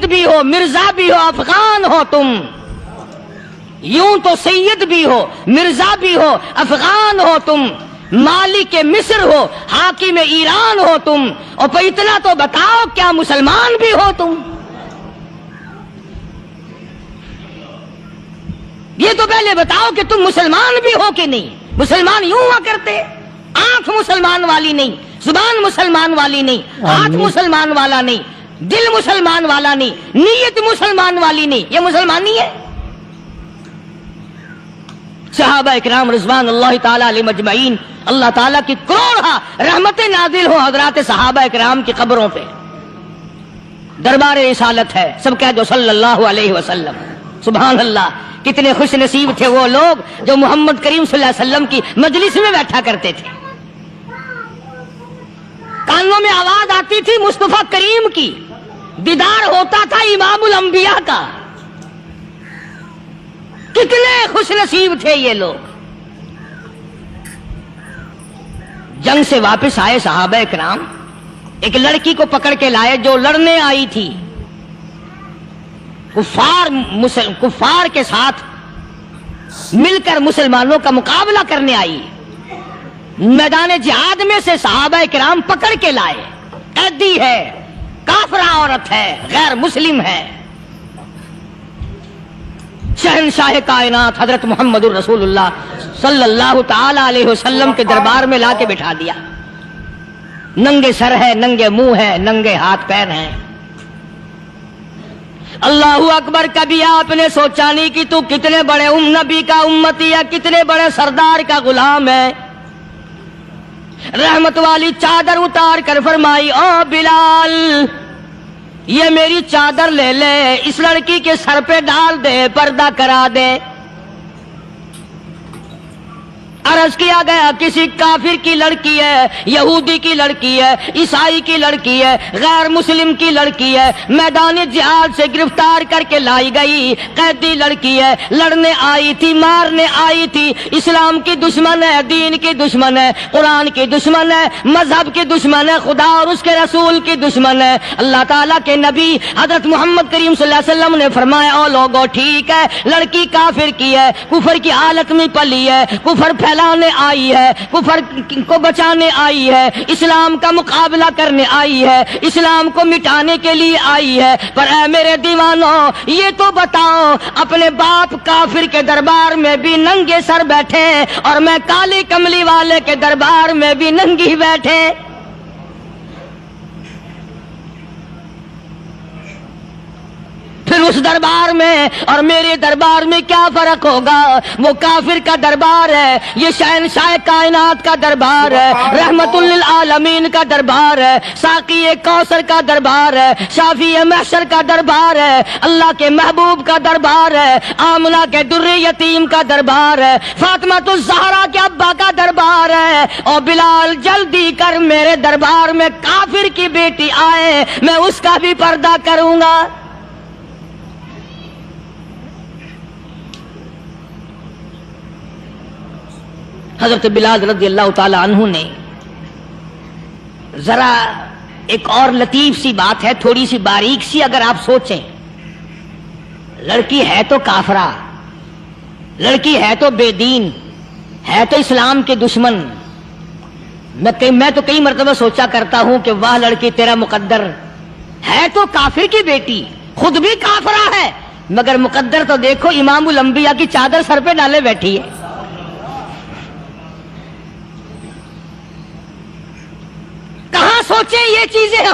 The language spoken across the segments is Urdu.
سید بھی ہو، مرزا بھی ہو، افغان ہو تم، یوں تو سید بھی ہو، مرزا بھی ہو، افغان ہو تم، مالک مصر ہو، حاکم ایران ہو تم، اور پھر اتنا تو بتاؤ کیا مسلمان بھی ہو تم؟ یہ تو پہلے بتاؤ کہ تم مسلمان بھی ہو کہ نہیں؟ مسلمان یوں ہوا کرتے، آنکھ مسلمان والی نہیں، زبان مسلمان والی نہیں، ہاتھ مسلمان والا نہیں، دل مسلمان والا نہیں، نیت مسلمان والی نہیں، یہ مسلمان نہیں ہے؟ صحابہ اکرام رضوان اللہ تعالی علیہ مجمعین، اللہ تعالیٰ کی کروڑہ رحمتیں نازل ہو حضرات صحابہ اکرام کی قبروں پہ، دربار رسالت ہے، سب کہہ دو صلی اللہ علیہ وسلم۔ سبحان اللہ، کتنے خوش نصیب تھے وہ لوگ جو محمد کریم صلی اللہ علیہ وسلم کی مجلس میں بیٹھا کرتے تھے، کانوں میں آواز آتی تھی مصطفیٰ کریم کی، دیدار ہوتا تھا امام الانبیاء کا، کتنے خوش نصیب تھے یہ لوگ۔ جنگ سے واپس آئے صحابہ کرام، ایک لڑکی کو پکڑ کے لائے جو لڑنے آئی تھی، کفار کے ساتھ مل کر مسلمانوں کا مقابلہ کرنے آئی، میدان جہاد میں سے صحابہ کرام پکڑ کے لائے، قیدی ہے، کافرہ عورت ہے، غیر مسلم ہے، شہنشاہ کائنات حضرت محمد الرسول اللہ صلی اللہ تعالی علیہ وسلم کے دربار میں لا کے بٹھا دیا، ننگے سر ہے، ننگے منہ ہے، ننگے ہاتھ پیر ہیں۔ اللہ اکبر، کبھی آپ نے سوچا نہیں کہ تو کتنے بڑے نبی کا امتی ہے، کتنے بڑے سردار کا غلام ہے؟ رحمت والی چادر اتار کر فرمائی، او بلال یہ میری چادر لے لے، اس لڑکی کے سر پہ ڈال دے، پردہ کرا دے۔ عرض کیا گیا کسی کافر کی لڑکی ہے، یہودی کی لڑکی ہے، عیسائی کی لڑکی ہے، غیر مسلم کی لڑکی ہے، میدان جہاد سے گرفتار کر کے لائی گئی، قیدی لڑکی ہے، لڑنے آئی تھی، مارنے آئی تھی، اسلام کی دشمن ہے، دین کی دشمن ہے، قرآن کی دشمن ہے، مذہب کی دشمن ہے، خدا اور اس کے رسول کی دشمن ہے۔ اللہ تعالیٰ کے نبی حضرت محمد کریم صلی اللہ علیہ وسلم نے فرمایا، او لوگو ٹھیک ہے، لڑکی کافر کی ہے، کفر کی حالت میں پلی ہے، کفر پھیلانے آئی ہے، کفر کو بچانے آئی ہے، اسلام کا مقابلہ کرنے آئی ہے، اسلام کو مٹانے کے لیے آئی ہے، پر اے میرے دیوانوں یہ تو بتاؤ، اپنے باپ کافر کے دربار میں بھی ننگے سر بیٹھے اور میں کالی کملی والے کے دربار میں بھی ننگی بیٹھے، پھر اس دربار میں اور میرے دربار میں کیا فرق ہوگا؟ وہ کافر کا دربار ہے، یہ شہنشاہ کائنات کا دربار ہے، رحمت للعالمین کا دربار ہے، ساقی کوثر کا دربار ہے، شافی محشر کا دربار ہے، اللہ کے محبوب کا دربار ہے، آمنہ کے در یتیم کا دربار ہے، فاطمہ الزہرا کے ابا کا دربار ہے۔ اور بلال جلدی کر، میرے دربار میں کافر کی بیٹی آئے، میں اس کا بھی پردہ کروں گا۔ حضرت بلال رضی اللہ تعالی عنہ نے ذرا ایک اور لطیف سی بات ہے، تھوڑی سی باریک سی، اگر آپ سوچیں، لڑکی ہے تو کافرہ، لڑکی ہے تو بے دین، ہے تو اسلام کے دشمن، میں تو کئی مرتبہ سوچا کرتا ہوں کہ واہ لڑکی تیرا مقدر، ہے تو کافر کی بیٹی، خود بھی کافرہ ہے، مگر مقدر تو دیکھو امام الانبیاء کی چادر سر پہ ڈالے بیٹھی ہے۔ کہاں سوچیں یہ چیزیں،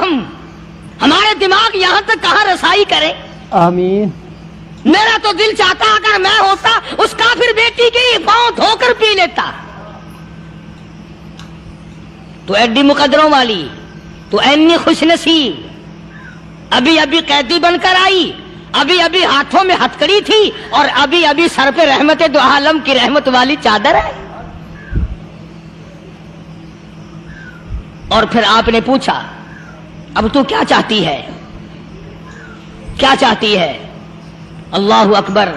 ہمارے دماغ یہاں تک کہاں رسائی کرے؟ آمین۔ میرا تو دل چاہتا اگر میں ہوتا اس کافر بیٹی کے پاؤں دھو کر پی لیتا۔ تو ایڈی مقدروں والی، تو اینی خوش نصیب، ابھی ابھی قیدی بن کر آئی، ابھی ابھی ہاتھوں میں ہتکڑی تھی، اور ابھی ابھی سر پہ رحمت دو عالم کی رحمت والی چادر ہے۔ اور پھر آپ نے پوچھا اب تو کیا چاہتی ہے، کیا چاہتی ہے؟ اللہ اکبر،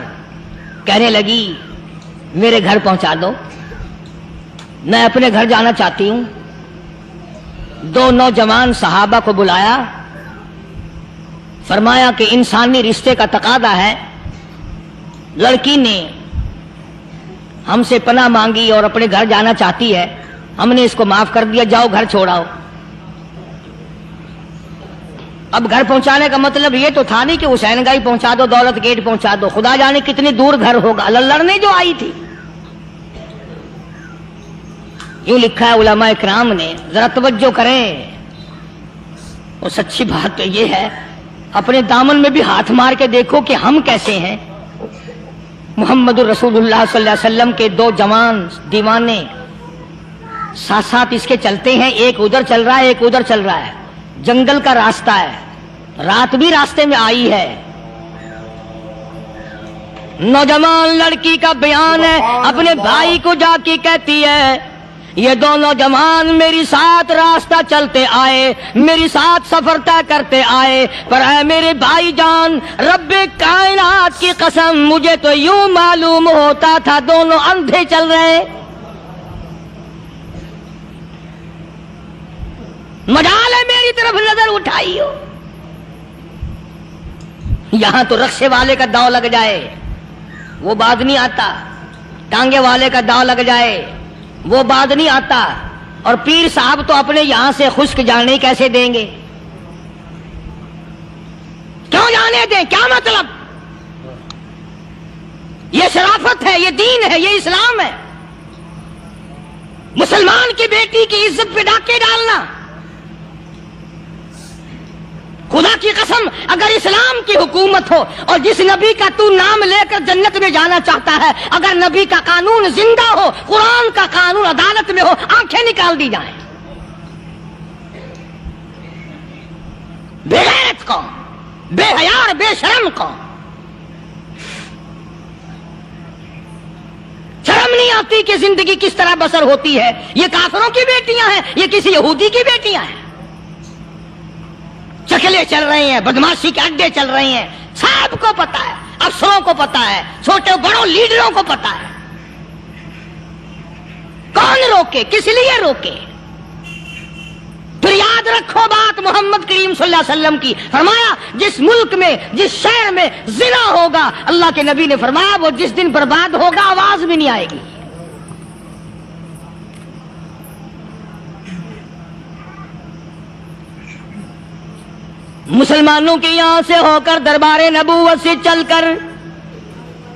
کہنے لگی میرے گھر پہنچا دو، میں اپنے گھر جانا چاہتی ہوں۔ دو نوجوان صحابہ کو بلایا، فرمایا کہ انسانی رشتے کا تقاضا ہے. لڑکی نے ہم سے پناہ مانگی اور اپنے گھر جانا چاہتی ہے, ہم نے اس کو معاف کر دیا, جاؤ گھر چھوڑاؤ. اب گھر پہنچانے کا مطلب یہ تو تھا نہیں کہ حسین گائی پہنچا دو, دولت گیٹ پہنچا دو, خدا جانے کتنی دور گھر ہوگا, لڑنے جو آئی تھی. یوں لکھا ہے علماء اکرام نے, ذرا توجہ کریں. اور سچی بات تو یہ ہے, اپنے دامن میں بھی ہاتھ مار کے دیکھو کہ ہم کیسے ہیں. محمد رسول اللہ صلی اللہ علیہ وسلم کے دو جوان دیوانے ساتھ ساتھ اس کے چلتے ہیں, ایک ادھر چل رہا ہے ایک ادھر چل رہا ہے. جنگل کا راستہ ہے, رات بھی راستے میں آئی ہے. نوجوان لڑکی کا بیان ہے, اپنے بھائی کو جا کے کہتی ہے یہ دو نوجوان میری ساتھ راستہ چلتے آئے, میری ساتھ سفر طے کرتے آئے, پر اے میرے بھائی جان, رب کائنات کی قسم مجھے تو یوں معلوم ہوتا تھا دونوں اندھے چل رہے. مجال ہے میری طرف نظر اٹھائی ہو. یہاں تو رکشے والے کا داؤ لگ جائے وہ بعد نہیں آتا, ٹانگے والے کا داؤ لگ جائے وہ بعد نہیں آتا, اور پیر صاحب تو اپنے یہاں سے خشک جانے کیسے دیں گے؟ کیوں جانے دیں؟ کیا مطلب؟ یہ شرافت ہے, یہ دین ہے, یہ اسلام ہے. مسلمان کی بیٹی کی عزت پہ ڈاکے ڈالنا, خدا کی قسم اگر اسلام کی حکومت ہو اور جس نبی کا تو نام لے کر جنت میں جانا چاہتا ہے, اگر نبی کا قانون زندہ ہو, قرآن کا قانون عدالت میں ہو, آنکھیں نکال دی جائیں. بے غیرت قوم, بے حیا اور بے شرم قوم. شرم نہیں آتی کہ زندگی کس طرح بسر ہوتی ہے. یہ کافروں کی بیٹیاں ہیں, یہ کسی یہودی کی بیٹیاں ہیں. چکلے چل رہے ہیں, بدماشی کے اڈے چل رہے ہیں, سب کو پتا ہے, افسروں کو پتا ہے, چھوٹے بڑوں لیڈروں کو پتا ہے. کون روکے, کس لیے روکے؟ پھر یاد رکھو بات محمد کریم صلی اللہ علیہ وسلم کی, فرمایا جس ملک میں جس شہر میں زنا ہوگا, اللہ کے نبی نے فرمایا وہ جس دن برباد ہوگا آواز بھی نہیں آئے گی. مسلمانوں کے یہاں سے ہو کر دربار نبوت سے چل کر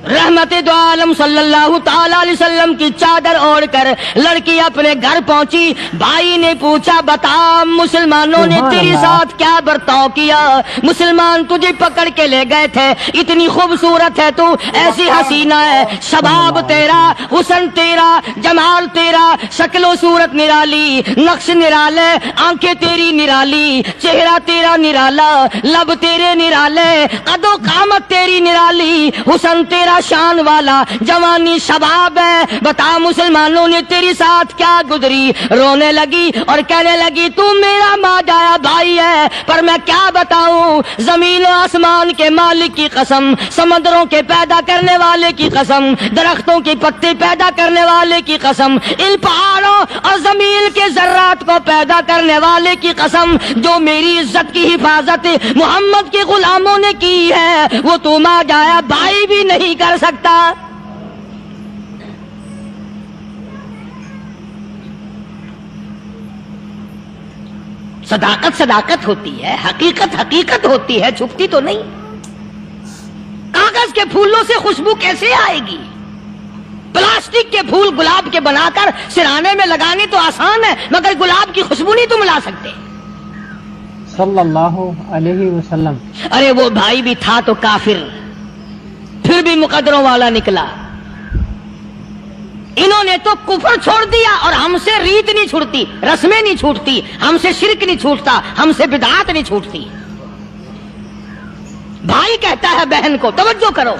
رحمت دو عالم صلی اللہ تعالی علیہ وسلم کی چادر اوڑھ کر لڑکی اپنے گھر پہنچی. بھائی نے پوچھا بتا مسلمانوں نے تیرے ساتھ کیا برتاؤ کیا؟ مسلمان تجھے پکڑ کے لے گئے تھے, اتنی خوبصورت ہے تو, ایسی حسینہ ہے, شباب تیرا, حسن تیرا, جمال تیرا, شکل و صورت نرالی, نقش نرالے, آنکھیں تیری نرالی, چہرہ تیرا نرالا, لب تیرے نرالے, قد و قامت تیری نرالی, حسن تیرا شان والا, جوانی شباب ہے, بتا مسلمانوں نے تیری ساتھ کیا گزری؟ رونے لگی اور کہنے لگی تو میرا ماں جایا بھائی ہے, پر میں کیا بتاؤں, زمین و آسمان کے مالک کی قسم, سمندروں کے پیدا کرنے والے کی قسم, درختوں کے پتے پیدا کرنے والے کی قسم, ان پہاڑوں اور زمین کے ذرات کو پیدا کرنے والے کی قسم, جو میری عزت کی حفاظت محمد کے غلاموں نے کی ہے, وہ تو ماں جایا بھائی بھی نہیں کر سکتا. صداقت صداقت ہوتی ہے, حقیقت حقیقت ہوتی ہے, چھپتی تو نہیں. کاغذ کے پھولوں سے خوشبو کیسے آئے گی؟ پلاسٹک کے پھول گلاب کے بنا کر سرانے میں لگانے تو آسان ہے, مگر گلاب کی خوشبو نہیں تم لا سکتے. صلی اللہ علیہ وسلم. ارے وہ بھائی بھی تھا تو کافر, پھر بھی مقدروں والا نکلا. انہوں نے تو کفر چھوڑ دیا, اور ہم سے ریت نہیں چھوٹتی, رسمیں نہیں چھوٹتی, ہم سے شرک نہیں چھوٹتا, ہم سے بدعات نہیں چھوٹتی. بھائی کہتا ہے بہن کو, توجہ کرو,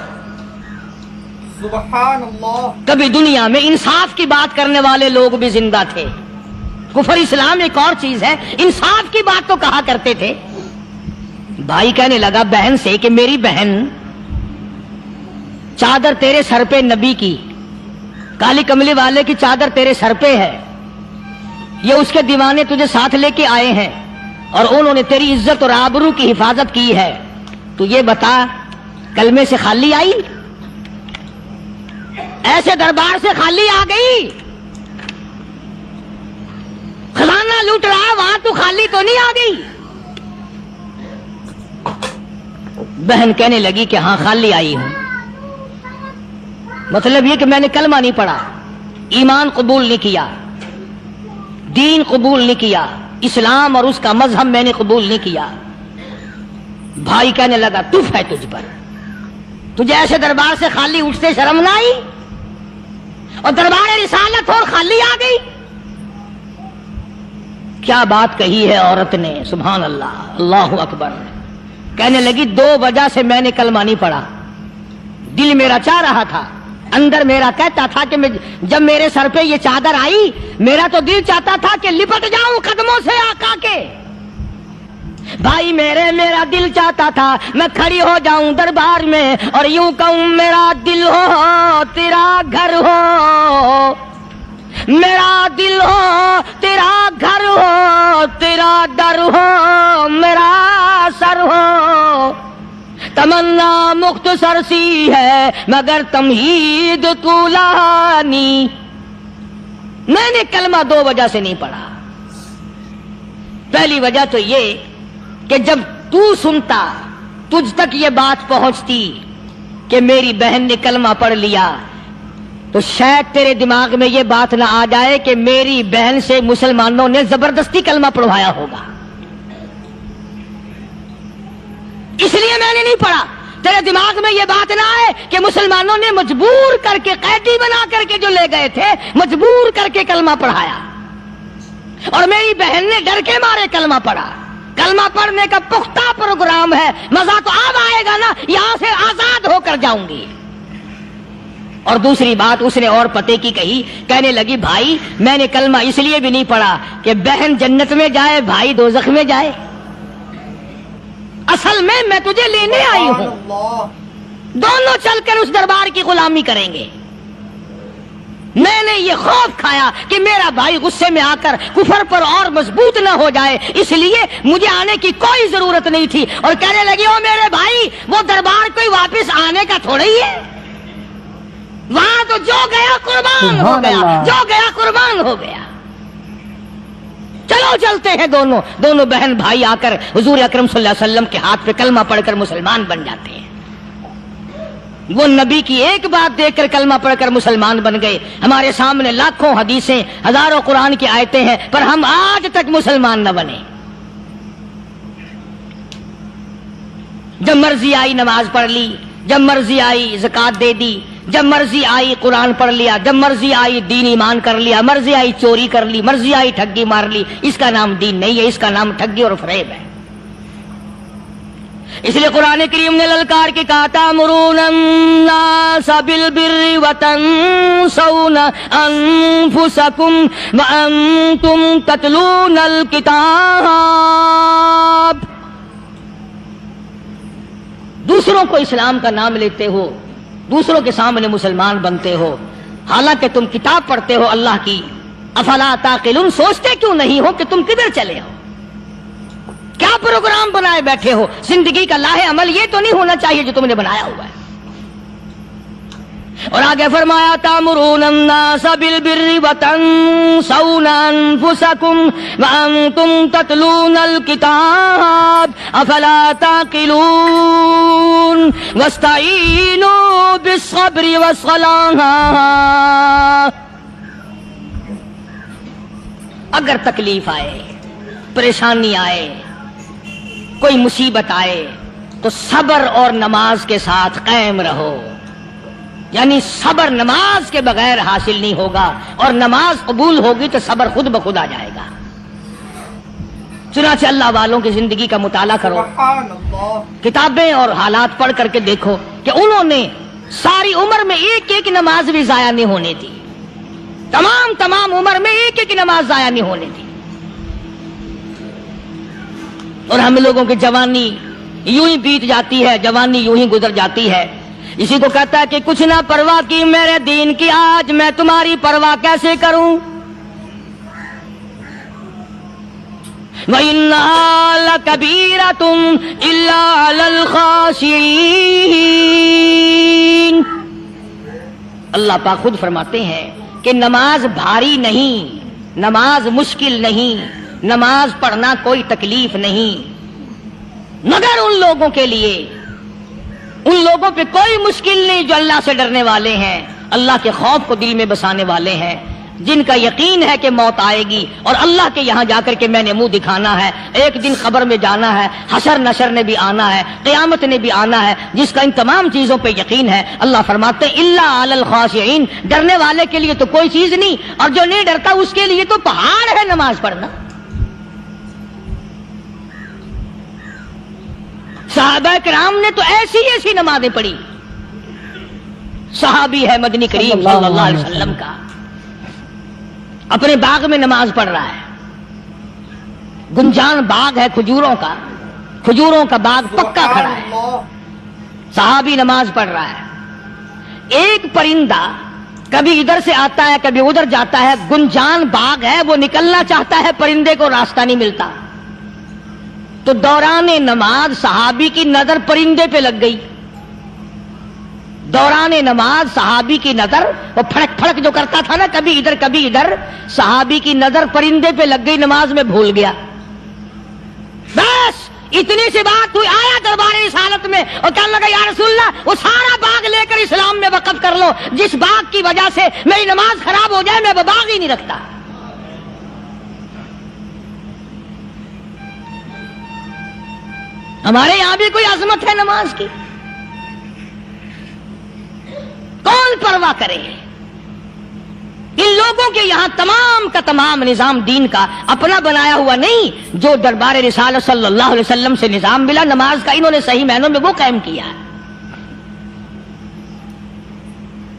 سبحان اللہ. کبھی دنیا میں انصاف کی بات کرنے والے لوگ بھی زندہ تھے. کفر اسلام ایک اور چیز ہے, انصاف کی بات تو کہا کرتے تھے. بھائی کہنے لگا بہن سے کہ میری بہن, چادر تیرے سر پہ نبی کی, کالی کملی والے کی چادر تیرے سر پہ ہے, یہ اس کے دیوانے تجھے ساتھ لے کے آئے ہیں, اور انہوں نے تیری عزت اور آبرو کی حفاظت کی ہے. تو یہ بتا کلمے سے خالی آئی؟ ایسے دربار سے خالی آ گئی؟ خزانہ لوٹ رہا ہے وہاں تو خالی تو نہیں آ گئی؟ بہن کہنے لگی کہ ہاں خالی آئی ہوں. مطلب یہ کہ میں نے کلمہ نہیں پڑھا، ایمان قبول نہیں کیا، دین قبول نہیں کیا، اسلام اور اس کا مذہب میں نے قبول نہیں کیا. بھائی کہنے لگا تف ہے تجھ پر، تجھے ایسے دربار سے خالی اٹھتے شرم نہ آئی؟ اور دربار رسالت اور خالی آ گئی. کیا بات کہی ہے عورت نے، سبحان اللہ، اللہ اکبر. کہنے لگی 2 وجہ سے میں نے کلمہ نہیں پڑھا. دل میرا چاہ رہا تھا، اندر میرا کہتا تھا کہ جب میرے سر پہ یہ چادر آئی میرا تو دل چاہتا تھا کہ لپٹ جاؤں قدموں سے آقا کے. بھائی میرا دل چاہتا تھا میں کھڑی ہو جاؤں دربار میں اور یوں کہوں میرا دل ہو تیرا گھر ہو، میرا دل ہو تیرا گھر ہو، تیرا در ہو میرا سر ہو. تمنا مختصر سی ہے مگر تمہید طولانی. میں نے کلمہ 2 وجہ سے نہیں پڑھا. پہلی وجہ تو یہ کہ جب تو سنتا، تجھ تک یہ بات پہنچتی کہ میری بہن نے کلمہ پڑھ لیا، تو شاید تیرے دماغ میں یہ بات نہ آ جائے کہ میری بہن سے مسلمانوں نے زبردستی کلمہ پڑھوایا ہوگا. اس لیے میں نے نہیں پڑھا. تیرے دماغ میں یہ بات نہ آئے کہ مسلمانوں نے مجبور کر کے، قیدی بنا کر کے جو لے گئے تھے، مجبور کر کے کلمہ پڑھایا اور میری بہن نے ڈر کے مارے کلمہ پڑھا. کلمہ پڑھنے کا پختہ پروگرام ہے. مزہ تو اب آئے گا نا، یہاں سے آزاد ہو کر جاؤں گی. اور دوسری بات اس نے اور پتے کی کہی. کہنے لگی بھائی میں نے کلمہ اس لیے بھی نہیں پڑھا کہ بہن جنت میں جائے بھائی دوزخ میں جائے. اصل میں تجھے لینے آئی ہوں، دونوں چل کر اس دربار کی غلامی کریں گے. میں نے یہ خوف کھایا کہ میرا بھائی غصے میں آ کر کفر پر اور مضبوط نہ ہو جائے، اس لیے مجھے آنے کی کوئی ضرورت نہیں تھی. اور کہنے لگی او میرے بھائی وہ دربار کوئی واپس آنے کا تھوڑا ہی ہے، وہاں تو جو گیا قربان ہو گیا، جو گیا قربان ہو گیا. چلو چلتے ہیں. دونوں بہن بھائی آ کر حضور اکرم صلی اللہ علیہ وسلم کے ہاتھ پہ کلمہ پڑھ کر مسلمان بن جاتے ہیں. وہ نبی کی ایک بات دیکھ کر کلمہ پڑھ کر مسلمان بن گئے. ہمارے سامنے لاکھوں حدیثیں، ہزاروں قرآن کی آیتیں ہیں، پر ہم آج تک مسلمان نہ بنے. جب مرضی آئی نماز پڑھ لی، جب مرضی آئی زکات دے دی، جب مرضی آئی قرآن پڑھ لیا، جب مرضی آئی دین ایمان کر لیا، مرضی آئی چوری کر لی، مرضی آئی ٹھگی مار لی. اس کا نام دین نہیں ہے، اس کا نام ٹھگی اور فریب ہے. اس لیے قرآن کریم نے للکار کے کہا تأمرون الناس بالبر وتنسون انفسکم وانتم تتلون الکتاب. دوسروں کو اسلام کا نام لیتے ہو، دوسروں کے سامنے مسلمان بنتے ہو، حالانکہ تم کتاب پڑھتے ہو اللہ کی. افلا تعقلون، سوچتے کیوں نہیں ہو کہ تم کدھر چلے ہو؟ کیا پروگرام بنائے بیٹھے ہو؟ زندگی کا لاہ عمل یہ تو نہیں ہونا چاہیے جو تم نے بنایا ہوا ہے. اور آگے فرمایا تأمرون الناس بالبر وتنسون انفسکم وانتم تتلون الکتاب افلا تعقلون واستعینوا بالصبر والصلاة. اگر تکلیف آئے، پریشانی آئے، کوئی مصیبت آئے تو صبر اور نماز کے ساتھ قائم رہو. یعنی صبر نماز کے بغیر حاصل نہیں ہوگا، اور نماز قبول ہوگی تو صبر خود بخود آ جائے گا. چنانچہ اللہ والوں کی زندگی کا مطالعہ کرو، کتابیں اور حالات پڑھ کر کے دیکھو کہ انہوں نے ساری عمر میں ایک ایک نماز بھی ضائع نہیں ہونے دی. تمام عمر میں ایک ایک نماز ضائع نہیں ہونے دی. اور ہم لوگوں کی جوانی یوں ہی بیت جاتی ہے، جوانی یوں ہی گزر جاتی ہے. اسی کو کہتا ہے کہ کچھ نہ پرواہ کی میرے دین کی، آج میں تمہاری پرواہ کیسے کروں. وَإِنَّهَا لَكَبِيرَةٌ إِلَّا عَلَى الْخَاشِعِينَ۔ اللہ پاک خود فرماتے ہیں کہ نماز بھاری نہیں، نماز مشکل نہیں، نماز پڑھنا کوئی تکلیف نہیں، مگر ان لوگوں کے لیے، ان لوگوں پہ کوئی مشکل نہیں جو اللہ سے ڈرنے والے ہیں، اللہ کے خوف کو دل میں بسانے والے ہیں، جن کا یقین ہے کہ موت آئے گی اور اللہ کے یہاں جا کر کے میں نے منہ دکھانا ہے، ایک دن قبر میں جانا ہے، حشر نشر نے بھی آنا ہے، قیامت نے بھی آنا ہے، جس کا ان تمام چیزوں پہ یقین ہے۔ اللہ فرماتے ہیں الا علی الخاشعین، ڈرنے والے کے لیے تو کوئی چیز نہیں، اور جو نہیں ڈرتا اس کے لیے تو پہاڑ ہے نماز پڑھنا۔ صحابہ کرام نے تو ایسی ایسی نمازیں پڑھی۔ صحابی ہے مدنی کریم صلی اللہ علیہ وسلم کا، اپنے باغ میں نماز پڑھ رہا ہے، گنجان باغ ہے کھجوروں کا، کھجوروں کا باغ پکا کھڑا ہے، صحابی نماز پڑھ رہا ہے، ایک پرندہ کبھی ادھر سے آتا ہے کبھی ادھر جاتا ہے، گنجان باغ ہے، وہ نکلنا چاہتا ہے، پرندے کو راستہ نہیں ملتا، تو دوران نماز صحابی کی نظر پرندے پہ لگ گئی، دوران نماز صحابی کی نظر، وہ پھڑک پھڑک جو کرتا تھا نا کبھی ادھر کبھی ادھر، صحابی کی نظر پرندے پہ لگ گئی، نماز میں بھول گیا۔ بس اتنی سی بات ہوئی، آیا دربار رسالت میں اور کہنے لگا یا رسول اللہ وہ سارا باغ لے کر اسلام میں وقف کر لو، جس باغ کی وجہ سے میری نماز خراب ہو جائے میں وہ باغ ہی نہیں رکھتا۔ ہمارے یہاں بھی کوئی عظمت ہے نماز کی؟ کون پرواہ کرے؟ ان لوگوں کے یہاں تمام کا تمام نظام دین کا اپنا بنایا ہوا نہیں، جو دربار رسالت صلی اللہ علیہ وسلم سے نظام ملا نماز کا، انہوں نے صحیح معنوں میں وہ قائم کیا ہے۔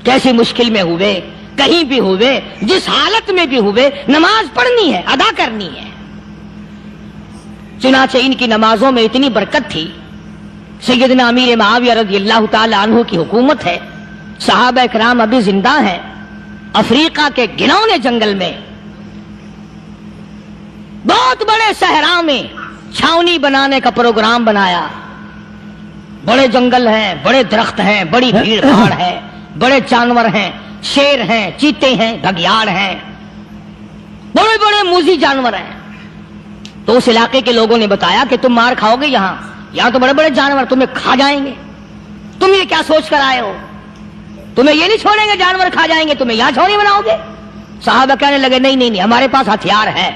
کیسی مشکل میں ہوئے، کہیں بھی ہوئے، جس حالت میں بھی ہوئے، نماز پڑھنی ہے، ادا کرنی ہے۔ چنانچہ ان کی نمازوں میں اتنی برکت تھی، سیدنا امیر معاویہ رضی اللہ تعالی عنہ کی حکومت ہے، صحابہ کرام ابھی زندہ ہیں، افریقہ کے گھنونے جنگل میں بہت بڑے صحرا میں چھاونی بنانے کا پروگرام بنایا، بڑے جنگل ہیں، بڑے درخت ہیں، بڑی بھیڑ بھاڑ ہے، بڑے جانور ہیں، شیر ہیں، چیتے ہیں، گھگیاڑ ہیں، بڑے بڑے موذی جانور ہیں۔ تو اس علاقے کے لوگوں نے بتایا کہ تم مار کھاؤ گے، یہاں تو بڑے بڑے جانور تمہیں کھا جائیں گے، تم یہ کیا سوچ کر آئے ہو؟ تمہیں یہ نہیں چھوڑیں گے، جانور کھا جائیں گے، تمہیں یہاں چھوڑی بناؤ گے؟ صحابہ کہنے لگے نہیں ہمارے پاس ہتھیار ہے۔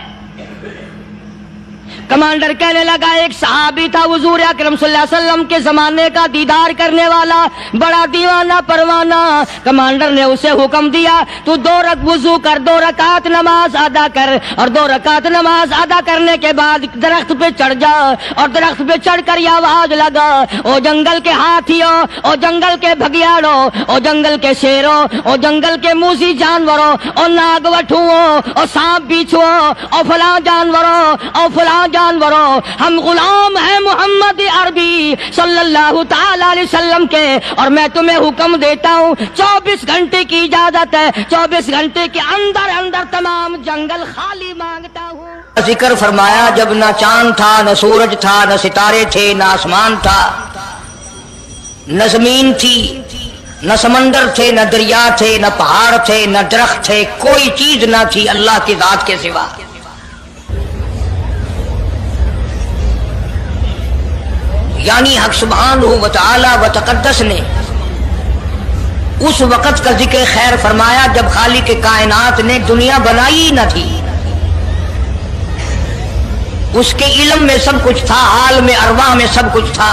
کمانڈر کہنے لگا، ایک صحابی تھا حضور اکرم صلی اللہ علیہ وسلم کے زمانے کا دیدار کرنے والا، بڑا دیوانہ پروانہ، کمانڈر نے اسے حکم دیا تو 2 وضو کر، 2 رکعت نماز ادا کر، اور 2 رکعت نماز ادا کرنے کے بعد درخت پہ چڑھ جا، اور درخت پہ چڑھ کر یہ آواز لگا، او جنگل کے ہاتھیوں، او جنگل کے بھگیاڑوں، او جنگل کے شیروں، او جنگل کے موذی جانوروں، او ناگ وٹھوؤں، او سانپ بیچھوؤں، او فلاں جانوروں، او فلاں جانوروں، ہم غلام ہیں محمد عربی صلی اللہ تعالی علیہ وسلم کے، اور میں تمہیں حکم دیتا ہوں 24 گھنٹے کی اجازت ہے، 24 گھنٹے کے اندر اندر تمام جنگل خالی مانگتا ہوں۔ ذکر فرمایا جب نہ چاند تھا، نہ سورج تھا، نہ ستارے تھے، نہ آسمان تھا، نہ زمین تھی، نہ سمندر تھے، نہ دریا تھے، نہ پہاڑ تھے، نہ درخت تھے، کوئی چیز نہ تھی اللہ کی ذات کے سوا۔ یعنی حق سبحانہ و تعالی و تقدس نے اس وقت کا ذکر خیر فرمایا جب خالق کائنات نے دنیا بنائی نہ تھی، اس کے علم میں سب کچھ تھا، عالم ارواح میں سب کچھ تھا،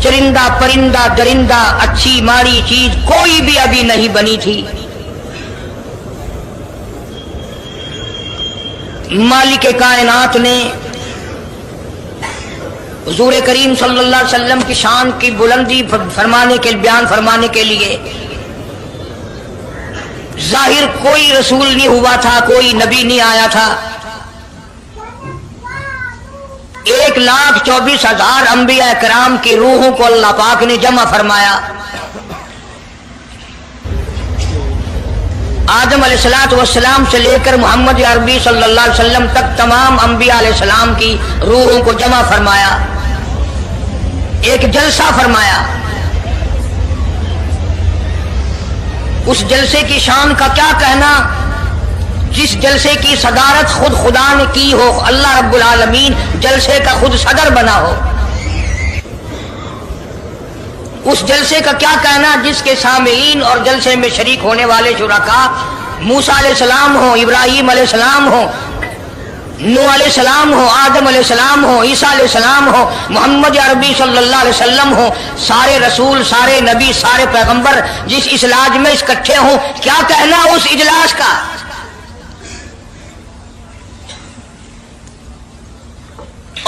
چرندہ پرندہ درندہ اچھی ماڑی چیز کوئی بھی ابھی نہیں بنی تھی۔ مالک کائنات نے حضور کریم صلی اللہ علیہ وسلم کی شان کی بلندی فرمانے کے بیان فرمانے کے لیے ظاہر کوئی رسول نہیں ہوا تھا، کوئی نبی نہیں آیا تھا، 1,24,000 انبیاء کرام کی روحوں کو اللہ پاک نے جمع فرمایا۔ آدم علیہ السلام سے لے کر محمد عربی صلی اللہ علیہ وسلم تک تمام انبیاء علیہ السلام کی روحوں کو جمع فرمایا، ایک جلسہ فرمایا. اس جلسے کی شان کا کیا کہنا، جس جلسے کی صدارت خود خدا نے کی ہو، اللہ رب العالمین جلسے کا خود صدر بنا ہو. اس جلسے کا کیا کہنا جس کے سامعین اور جلسے میں شریک ہونے والے شرکاء موسیٰ علیہ السلام ہو، ابراہیم علیہ السلام ہو، نوح علیہ السلام ہو، آدم علیہ السلام ہو، عیسیٰ علیہ السلام ہو، محمد عربی صلی اللہ علیہ وسلم ہو، سارے رسول، سارے نبی، سارے پیغمبر جس اجلاس میں اکٹھے ہوں، کیا کہنا اس اجلاس کا.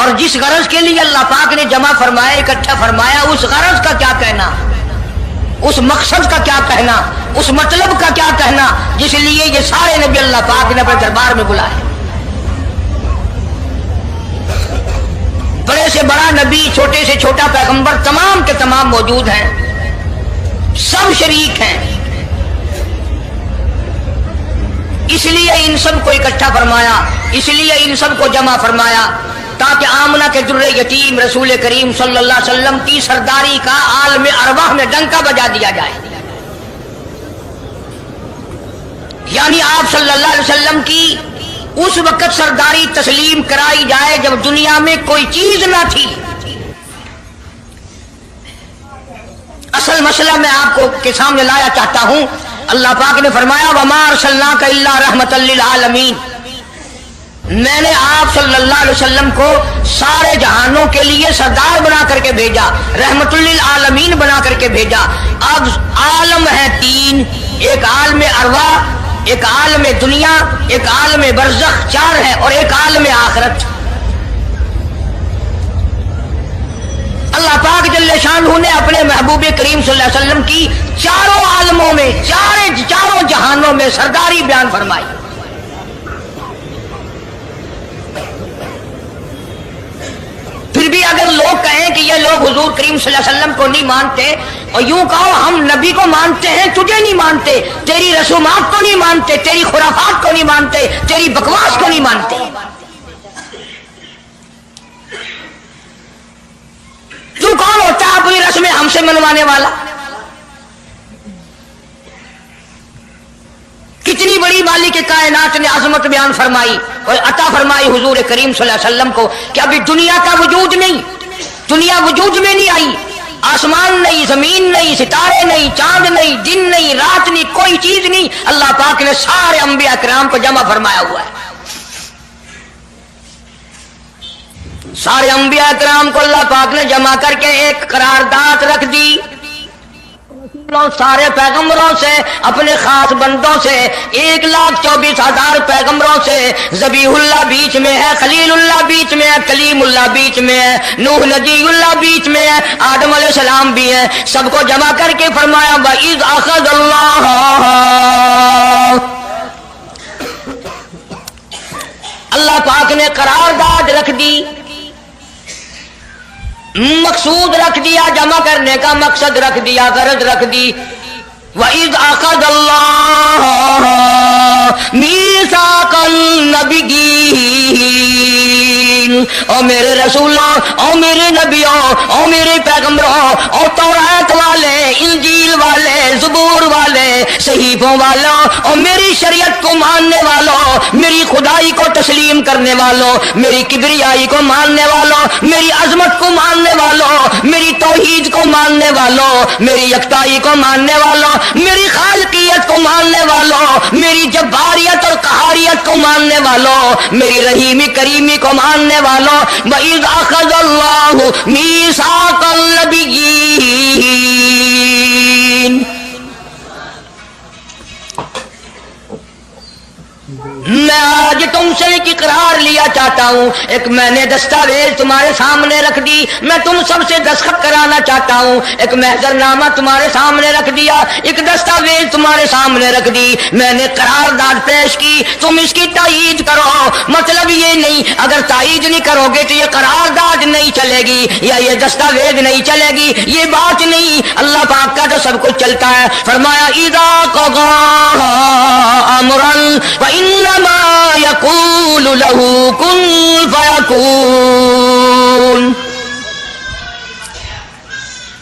اور جس غرض کے لیے اللہ پاک نے جمع فرمایا، اکٹھا فرمایا، اس غرض کا کیا کہنا، اس مقصد کا کیا کہنا، اس مطلب کا کیا کہنا جس لیے یہ سارے نبی اللہ پاک نے اپنے دربار میں بلائے. بڑے سے بڑا نبی، چھوٹے سے چھوٹا پیغمبر، تمام کے تمام موجود ہیں، سب شریک ہیں. اس لیے ان سب کو اکٹھا فرمایا، اس لیے ان سب کو جمع فرمایا تاکہ آمنہ کے در یتیم رسول کریم صلی اللہ علیہ وسلم کی سرداری کا عالم ارواح میں ڈنکا بجا دیا جائے. یعنی آپ صلی اللہ علیہ وسلم کی اس وقت سرداری تسلیم کرائی جائے جب دنیا میں کوئی چیز نہ تھی. اصل مسئلہ میں آپ کو کے سامنے لایا چاہتا ہوں. اللہ پاک نے فرمایا وَمَا أَرْسَلْنَاكَ إِلَّا رَحْمَةً لِّلْعَالَمِينَ، میں نے آپ صلی اللہ علیہ وسلم کو سارے جہانوں کے لیے سردار بنا کر کے بھیجا، رحمت للعالمین بنا کر کے بھیجا. اب عالم ہے تین، ایک عالم ارواح، ایک عالم دنیا، ایک عالم برزخ، چار ہے، اور ایک عالم آخرت. اللہ پاک جل شانہ نے اپنے محبوب کریم صلی اللہ علیہ وسلم کی چاروں عالموں میں، چاروں جہانوں میں سرداری بیان فرمائی. پھر بھی اگر لوگ کہیں کہ یہ لوگ حضور کریم صلی اللہ علیہ وسلم کو نہیں مانتے، اور یوں کہو ہم نبی کو مانتے ہیں، تجھے نہیں مانتے، تیری رسومات کو نہیں مانتے، تیری خرافات کو نہیں مانتے، تیری بکواس کو نہیں مانتے. تو کون ہوتا ہے اپنی رسمیں ہم سے منوانے والا؟ کتنی بڑی مالک کائنات نے عظمت بیان فرمائی اور عطا فرمائی حضور کریم صلی اللہ علیہ وسلم کو کہ ابھی دنیا کا وجود نہیں، دنیا وجود میں نہیں آئی، آسمان نہیں، زمین نہیں، ستارے نہیں، چاند نہیں، دن نہیں، رات نہیں، کوئی چیز نہیں. اللہ پاک نے سارے انبیاء کرام کو جمع فرمایا ہوا ہے. سارے انبیاء کرام کو اللہ پاک نے جمع کر کے ایک قرارداد رکھ دی. سارے پیغمبروں سے، اپنے خاص بندوں سے، 1,24,000 پیغمبروں سے، ذبیح اللہ بیچ میں ہے، خلیل اللہ بیچ میں ہے، کلیم اللہ بیچ میں ہے، نوح نجی اللہ بیچ میں ہے، آدم علیہ السلام بھی ہے. سب کو جمع کر کے فرمایا وَإِذْ أَخَذَ اللَّهُ، اللہ پاک نے قرارداد رکھ دی، مقصود رکھ دیا، جمع کرنے کا مقصد رکھ دیا، غرض رکھ دی. وَإِذْ أَخَذَ اللَّهُ مِيثَاقَ النَّبِيِّينَ، او میرے رسولوں، او میرے نبیوں، او میرے پیغمبروں، او تورات والے، انجیل والے، زبور والے، صحیفوں والوں، او میری شریعت کو ماننے والوں، میری خدائی کو تسلیم کرنے والوں، میری کبریائی کو ماننے والوں، میری عظمت کو ماننے والوں، میری توحید کو ماننے والوں، میری یکتائی کو ماننے والوں، میری خالقیت کو ماننے والوں، میری جباریت اور قہاریت کو ماننے والوں، میری رحیمی کریمی کو ماننے والوں. وَإِذْ أَخَذَ اللَّهُ مِيثَاقَ النَّبِيِّينَ، میں آج تم سے ایک اقرار لیا چاہتا ہوں، ایک میں نے دستاویز تمہارے سامنے رکھ دی، میں تم سب سے دستخط کرانا چاہتا ہوں، ایک محضر نامہ تمہارے سامنے رکھ دیا، ایک دستاویز تمہارے سامنے رکھ دی، میں نے قرارداد پیش کی، تم اس کی تائید کرو۔ مطلب یہ نہیں اگر تائید نہیں کرو گے تو یہ قرارداد نہیں چلے گی یا یہ دستاویز نہیں چلے گی، یہ بات نہیں، اللہ پاک کا تو سب کچھ چلتا ہے۔ فرمایا اذا قضى امرا فانما يقول له كن فيكون۔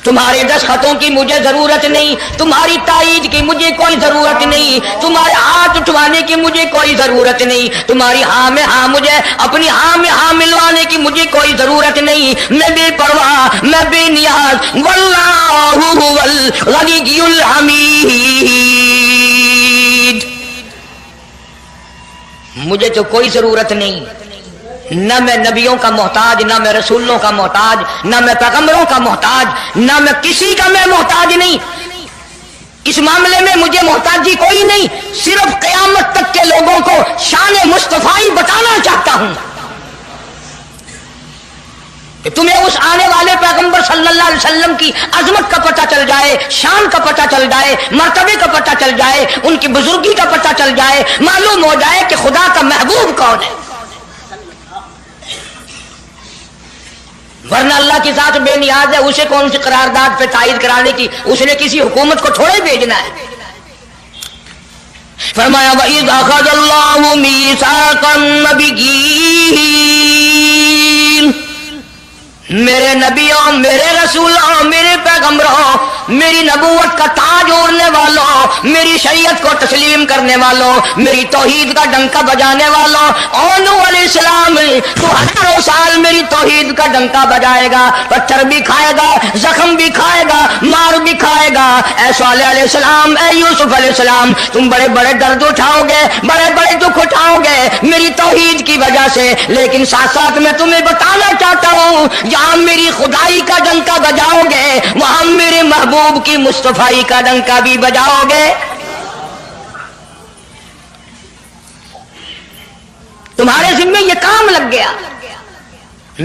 تمہارے دستخطوں کی مجھے ضرورت نہیں، تمہاری تائید کی مجھے کوئی ضرورت نہیں، تمہارے ہاتھ اٹھوانے کی مجھے کوئی ضرورت نہیں، تمہاری ہاں میں ہاں مجھے اپنی ہاں میں ہاں ملوانے کی مجھے کوئی ضرورت نہیں، میں بے پرواہ، میں بے نیاز، واللہ هو الغنی الحمید۔ مجھے تو کوئی ضرورت نہیں، نہ میں نبیوں کا محتاج، نہ میں رسولوں کا محتاج، نہ میں پیغمبروں کا محتاج، نہ میں کسی کا میں محتاج نہیں، اس معاملے میں مجھے محتاجی کوئی نہیں، صرف قیامت تک کے لوگوں کو شان مصطفی بتانا چاہتا ہوں کہ تمہیں اس آنے والے پیغمبر صلی اللہ علیہ وسلم کی عظمت کا پتہ چل جائے، شان کا پتہ چل جائے، مرتبے کا پتہ چل جائے، ان کی بزرگی کا پتہ چل جائے، معلوم ہو جائے کہ خدا کا محبوب کون ہے۔ ورنہ اللہ کی ذات بے نیاز ہے، اسے کون سی قرارداد پہ تائید کرانے کی، اس نے کسی حکومت کو تھوڑے بھیجنا ہے۔ فرمایا وَإِذْ أَخَذَ اللَّهُ مِيثَاقَ النَّبِيِّينَ، میرے نبیوں، میرے رسولوں، میرے پیغمبروں، میری نبوت کا تاج اوڑھنے والوں، میری شریعت کو تسلیم کرنے والوں، میری توحید کا ڈنکا بجانے والوں، نوح علیہ السلام تو ہزاروں سال میری توحید کا ڈنکا بجائے گا، پتھر بھی کھائے گا، زخم بھی کھائے گا، مار بھی کھائے گا، اے صالح علیہ السلام، اے یوسف علیہ السلام، تم بڑے بڑے درد اٹھاؤ گے، بڑے بڑے دکھ اٹھاؤ گے میری توحید کی وجہ سے، لیکن ساتھ ساتھ میں تمہیں بتانا چاہتا ہوں جہاں میری خدائی کا ڈنکا بجاؤ گے وہاں میرے محبوب کی مصطفی کا ڈنکا بھی بجاؤ گے۔ تمہارے ذمے یہ کام لگ گیا،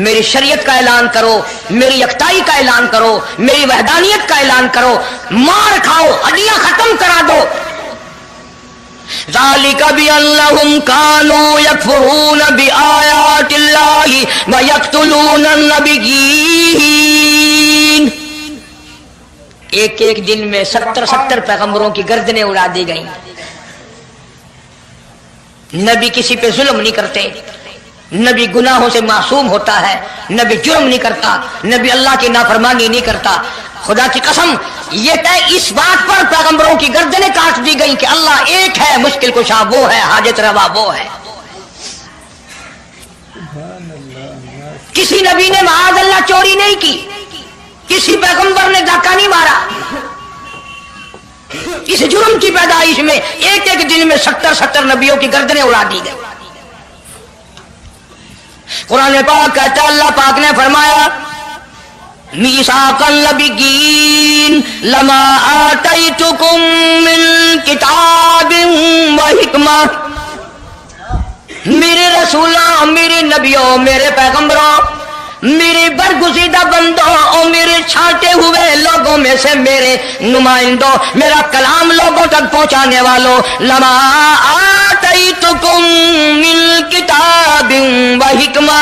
میری شریعت کا اعلان کرو، میری یکتائی کا اعلان کرو، میری وحدانیت کا اعلان کرو، مار کھاؤ، ہڈیاں ختم کرا دو۔ ذالک بأنہم کانوا یکفرون بآیات اللہ ویقتلون النبیین۔ ایک ایک دن میں 70 پیغمبروں کی گردنیں اڑا دی گئیں۔ نبی کسی پہ ظلم نہیں کرتے، نبی گناہوں سے معصوم ہوتا ہے، نبی جرم نہیں کرتا، نبی اللہ کی نافرمانی نہیں کرتا۔ خدا کی قسم یہ کہ اس بات پر پیغمبروں کی گردنیں کاٹ دی گئی کہ اللہ ایک ہے، مشکل کشا وہ ہے، حاجت روا وہ ہے۔ کسی نبی نے معاذ اللہ چوری نہیں کی، کسی پیغمبر نے ڈاکہ نہیں مارا، اس جرم کی پیدائش میں ایک ایک دن میں 70 نبیوں کی گردنیں اڑا دی گئی۔ قرآن پاک کہتا ہے اللہ پاک نے فرمایا میثاق النبیین لما آتیتکم من کتاب و حکمہ، میرے رسولوں، میرے نبیوں، میرے پیغمبروں، میرے برگزیدہ بندوں اور میرے چھانٹے ہوئے لوگوں میں سے میرے نمائندوں، میرا کلام لوگوں تک پہنچانے والوں، لما آتیتکم من کتاب و حکمہ،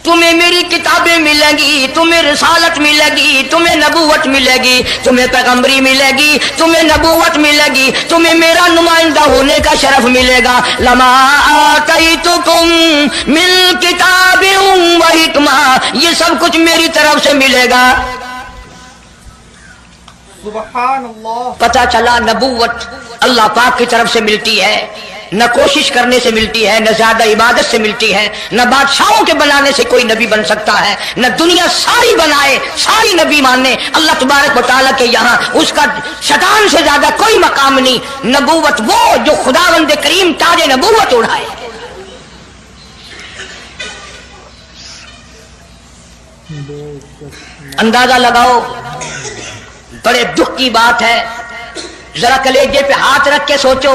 تمہیں میری کتابیں ملیں گی، تمہیں رسالت ملے گی، تمہیں نبوت ملے گی، تمہیں پیغمبری ملے گی، تمہیں نبوت ملے گی، تمہیں میرا نمائندہ ہونے کا شرف ملے گا۔ لما آتیتکم من کتاب و حکمہ، یہ سب کچھ میری طرف سے ملے گا۔ سبحان اللہ۔ پتہ چلا نبوت اللہ پاک کی طرف سے ملتی ہے، نہ کوشش کرنے سے ملتی ہے، نہ زیادہ عبادت سے ملتی ہے، نہ بادشاہوں کے بنانے سے کوئی نبی بن سکتا ہے، نہ دنیا ساری بنائے ساری نبی ماننے اللہ تبارک و تعالیٰ کے یہاں اس کا شیطان سے زیادہ کوئی مقام نہیں۔ نبوت وہ جو خداوند کریم تاج نبوت اڑائے۔ اندازہ لگاؤ، بڑے دکھ کی بات ہے، ذرا کلیجے پہ ہاتھ رکھ کے سوچو،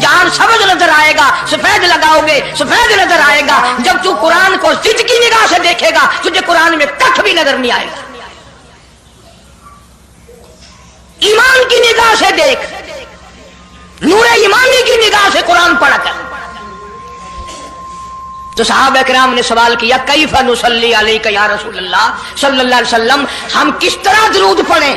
جہان سبز نظر آئے گا، سفید لگاؤ گے سفید نظر آئے گا۔ جب تو قرآن کو ضد کی نگاہ سے دیکھے گا تجھے قرآن میں کچھ بھی نظر نہیں آئے گا۔ ایمان کی نگاہ سے دیکھ، نور ایمانی کی نگاہ سے قرآن پڑھ کر۔ تو صحابہ کرام نے سوال کیا کیف نصلی علیک یا رسول اللہ صلی اللہ علیہ وسلم، ہم کس طرح درود پڑھیں؟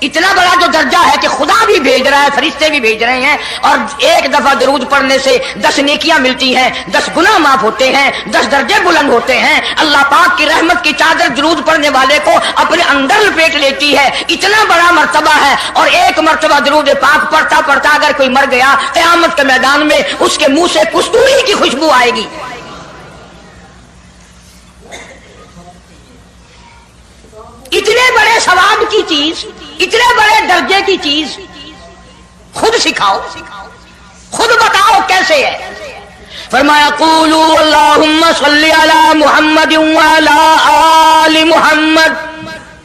اتنا بڑا جو درجہ ہے کہ خدا بھی بھیج رہا ہے، فرشتے بھی بھیج رہے ہیں، اور ایک دفعہ درود پڑھنے سے 10 نیکیاں ملتی ہیں، 10 گناہ معاف ہوتے ہیں، 10 درجے بلند ہوتے ہیں۔ اللہ پاک کی رحمت کی چادر درود پڑھنے والے کو اپنے اندر لپیٹ لیتی ہے، اتنا بڑا مرتبہ ہے۔ اور ایک مرتبہ درود پاک پڑھتا پڑھتا اگر کوئی مر گیا قیامت کے میدان میں اس کے منہ سے کستوری کی خوشبو آئے گی۔ اتنے بڑے ثواب کی چیز، اتنے بڑے درجے کی چیز خود سکھاؤ، خود بتاؤ کیسے ہے۔ فرمایا قولوا اللہم صلی علی محمد وعلی آل محمد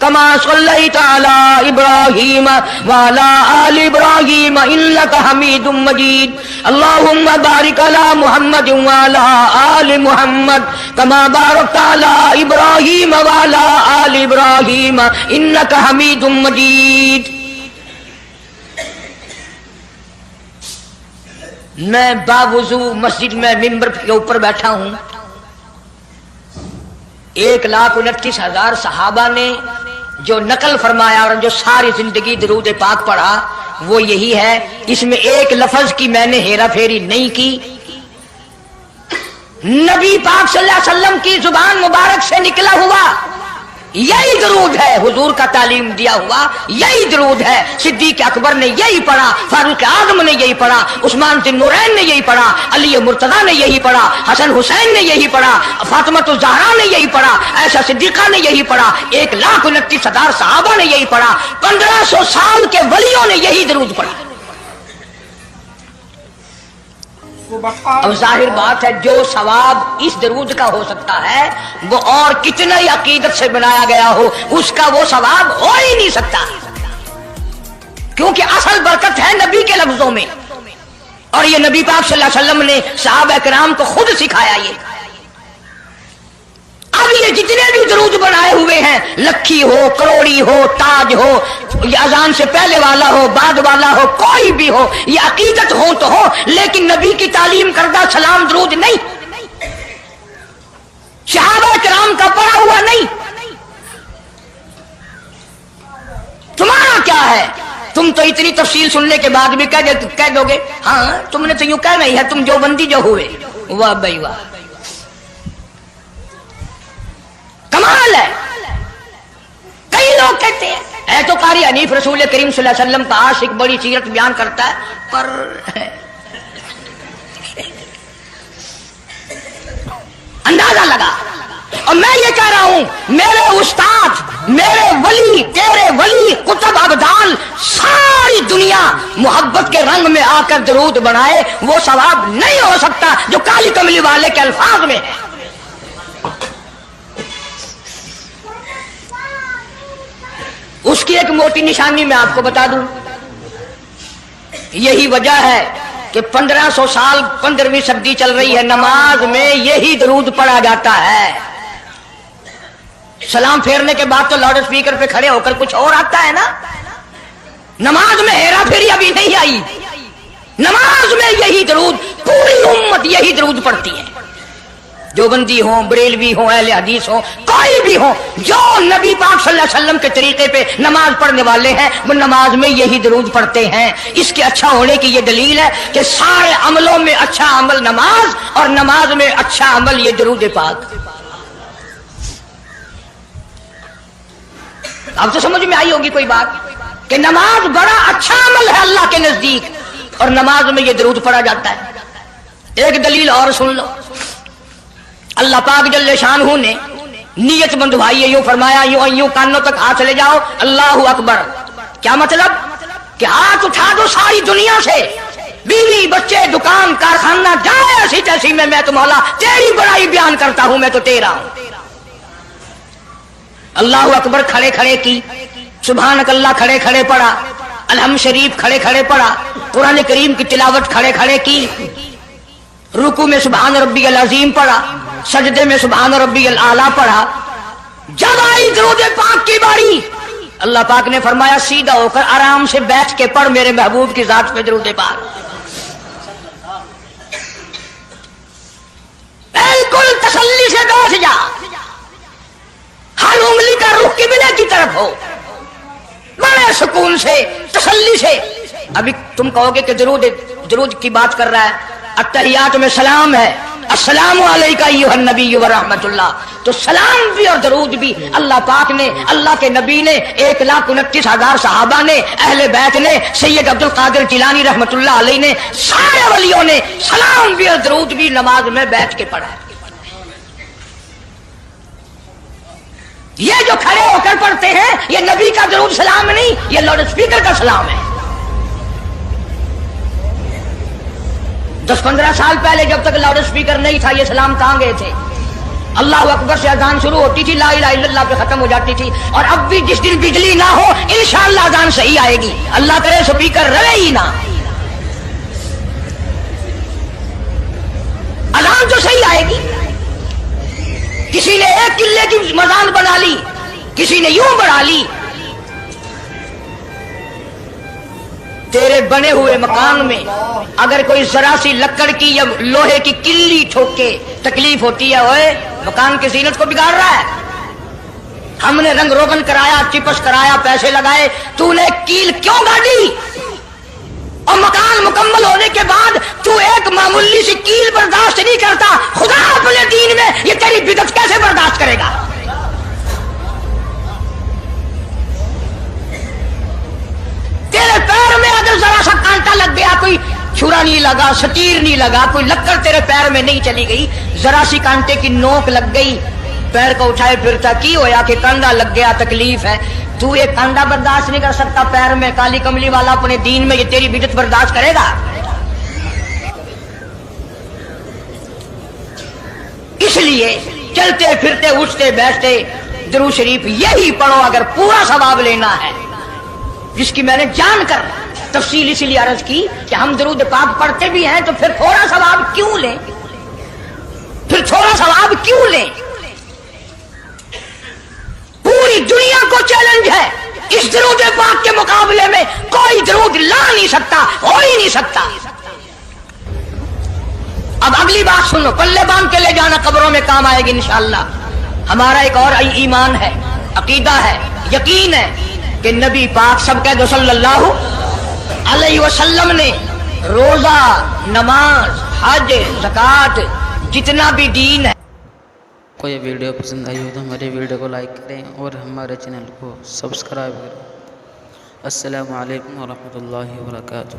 کما صلیت علی ابراہیم وعلی آل ابراہیم انک حمید مجید اللہم بارک علی محمد وعلی آل محمد کما بارکت علی ابراہیم وعلی آل ابراہیم انک حمید مجید۔ میں باوضو مسجد میں ممبر کے اوپر بیٹھا ہوں، 1,29,000 صحابہ نے جو نقل فرمایا اور جو ساری زندگی درود پاک پڑھا وہ یہی ہے، اس میں ایک لفظ کی میں نے ہیرا پھیری نہیں کی۔ نبی پاک صلی اللہ علیہ وسلم کی زبان مبارک سے نکلا ہوا یہی درود ہے، حضور کا تعلیم دیا ہوا یہی درود ہے۔ صدیق اکبر نے یہی پڑھا، فاروق اعظم نے یہی پڑھا، عثمان ذی النورین نے یہی پڑھا، علی مرتضیٰ نے یہی پڑھا، حسن حسین نے یہی پڑھا، فاطمہ الزہرا نے یہی پڑھا، عائشہ صدیقہ نے یہی پڑھا، 1,29,000 صحابہ نے یہی پڑھا، 1500 سال کے ولیوں نے یہی درود پڑھا۔ اب ظاہر بات ہے جو ثواب اس درود کا ہو سکتا ہے وہ اور کتنا ہی عقیدت سے بنایا گیا ہو اس کا وہ ثواب ہو ہی نہیں سکتا، کیونکہ اصل برکت ہے نبی کے لفظوں میں، اور یہ نبی پاک صلی اللہ علیہ وسلم نے صحابہ کرام کو خود سکھایا۔ یہ اب یہ جتنے بھی درود بنائے ہوئے ہیں، لکھی ہو، کروڑی ہو، تاج ہو، یہ اذان سے پہلے والا ہو، بعد والا ہو، کوئی بھی ہو، یہ عقیدت ہو تو ہو، لیکن نبی کی تعلیم کردہ سلام درود نہیں، صحابہ کرام کا پڑھا ہوا نہیں۔ تمہارا کیا ہے؟ تم تو اتنی تفصیل سننے کے بعد بھی کہہ دو گے ہاں تم نے تو یوں کہنا ہی ہے، تم جو بندی جو ہوئے۔ واہ بھائی واہ، کمال ہے۔ کئی لوگ کہتے ہیں اے تو قاری حنیف رسول کریم صلی اللہ علیہ وسلم کا عاشق، بڑی سیرت بیان کرتا ہے، پر اندازہ لگا۔ اور میں یہ کہہ رہا ہوں میرے استاد، میرے ولی، تیرے ولی، قطب ابدال، ساری دنیا محبت کے رنگ میں آ کر درود بنائے، وہ ثواب نہیں ہو سکتا جو کالی کملی والے کے الفاظ میں ہے۔ اس کی ایک موٹی نشانی میں آپ کو بتا دوں، یہی وجہ ہے کہ 1500 سال 15ویں صدی چل رہی ہے، نماز میں یہی درود پڑھا جاتا ہے۔ سلام پھیرنے کے بعد تو لاؤڈ اسپیکر پہ کھڑے ہو کر کچھ اور آتا ہے نا، نماز میں ہیرا پھیری ابھی نہیں آئی، نماز میں یہی درود، پوری امت یہی درود پڑھتی ہے، جو بندی ہوں، بریلوی ہوں، اہل حدیث ہوں، کوئی بھی ہوں، جو نبی پاک صلی اللہ علیہ وسلم کے طریقے پہ نماز پڑھنے والے ہیں وہ نماز میں یہی درود پڑھتے ہیں۔ اس کے اچھا ہونے کی یہ دلیل ہے کہ سارے عملوں میں اچھا عمل نماز، اور نماز میں اچھا عمل یہ درود پاک۔ اب تو سمجھ میں آئی ہوگی کوئی بات کہ نماز بڑا اچھا عمل ہے اللہ کے نزدیک، اور نماز میں یہ درود پڑھا جاتا ہے۔ ایک دلیل اور سن لو، اللہ پاک جل شانہ نے نیت بندھوائی ہے، یوں فرمایا یوں کانوں تک ہاتھ لے جاؤ، اللہ اکبر۔ کیا مطلب؟ کہ ہاتھ اٹھا دو ساری دنیا سے، بیوی بچے دکان کارخانہ جائے ایسی تیسی میں تو مولا تیری بڑائی بیان کرتا ہوں، میں تو تیرا ہوں۔ اللہ اکبر کھڑے کھڑے کی، سبحانک اللہ کھڑے کھڑے پڑھا، الحمد شریف کھڑے کھڑے پڑھا، قرآن کریم کی تلاوت کھڑے کھڑے کی، رکوع میں سبحان ربی العظیم پڑھا، سجدے میں سبحان ربی الاعلیٰ پڑھا. جب آئی درود پاک کی باری، اللہ پاک نے فرمایا سیدھا ہو کر آرام سے بیٹھ کے پڑھ میرے محبوب کی ذات پہ درود پاک. بالکل تسلی سے بیٹھ جا، ہر انگلی کا رخ قبلے کی طرف ہو، بڑے سکون سے تسلی سے. ابھی تم کہو گے کہ درود کی بات کر رہا ہے، التحیات میں سلام ہے، السلام علیکہ ایھا النبی ورحمۃ اللہ، تو سلام بھی اور درود بھی اللہ پاک نے، اللہ کے نبی نے، 1,29,000 صحابہ نے، اہل بیت نے، سید عبد القادر جیلانی رحمۃ اللہ علیہ نے، سارے ولیوں نے سلام بھی اور درود بھی نماز میں بیٹھ کے پڑھا. یہ جو کھڑے ہو کر پڑھتے ہیں یہ نبی کا درود سلام نہیں، یہ لاؤڈ اسپیکر کا سلام ہے. 10-15 سال پہلے جب تک لاؤڈ اسپیکر نہیں تھا یہ سلام کہاں گئے تھے؟ اللہ اکبر سے اذان شروع ہوتی تھی، لا الہ الا اللہ پہ ختم ہو جاتی تھی. اور اب بھی جس دن بجلی نہ ہو انشاءاللہ اذان صحیح آئے گی، اللہ کرے اسپیکر رہے ہی نہ، اذان تو صحیح آئے گی. کسی نے ایک قلعے کی مزان بنا لی، کسی نے یوں بڑھا لی. تیرے بنے ہوئے مکان میں اگر کوئی ذرا سی لکڑ کی یا لوہے کی کلی ٹھوکے تکلیف ہوتی ہے، اوئے مکان کی زینت کو بگاڑ رہا ہے. ہم نے رنگ روغن کرایا، چپس کرایا، پیسے لگائے، تو نے کیل کیوں گاڑی؟ اور مکان مکمل ہونے کے بعد تو ایک معمولی سی کیل برداشت نہیں کرتا، خدا اپنے دین میں یہ تیری بدعت کیسے برداشت کرے گا؟ تیرے پیر میں اگر ذرا سا کانٹا لگ گیا، کوئی چھرا نہیں لگا، سٹیر نہیں لگا، کوئی لکڑ تیرے پیر میں نہیں چلی گئی، ذرا سی کانٹے کی نوک لگ گئی، پیر کو اٹھائے پھرتا کی ہویا کہ کانڈا لگ گیا، تکلیف ہے. تو یہ کانڈا برداشت نہیں کر سکتا پیر میں، کالی کملی والا اپنے دین میں یہ تیری بدعت برداشت کرے گا؟ اس لیے چلتے پھرتے اٹھتے بیٹھتے درود شریف یہی پڑھو اگر پورا ثواب لینا ہے، جس کی میں نے جان کر تفصیل اسی لیے عرض کی کہ ہم درود پاک پڑھتے بھی ہیں تو پھر تھوڑا ثواب کیوں لیں؟ پھر تھوڑا ثواب کیوں لیں؟ پوری دنیا کو چیلنج ہے، اس درود پاک کے مقابلے میں کوئی درود لا نہیں سکتا، ہو ہی نہیں سکتا. اب اگلی بات سنو، پلے باندھ کے لے جانا قبروں میں کام آئے گی انشاءاللہ. ہمارا ایک اور ایمان ہے، عقیدہ ہے، یقین ہے کہ نبی پاک سب کہہ دو صلی اللہ علیہ وسلم نے روزہ، نماز، حج، زکوٰۃ، جتنا بھی دین ہے. کو یہ ویڈیو پسند آئی ہو تو ہمارے ویڈیو کو لائک کریں اور ہمارے چینل کو سبسکرائب کریں. السلام علیکم ورحمۃ اللہ وبرکاتہ.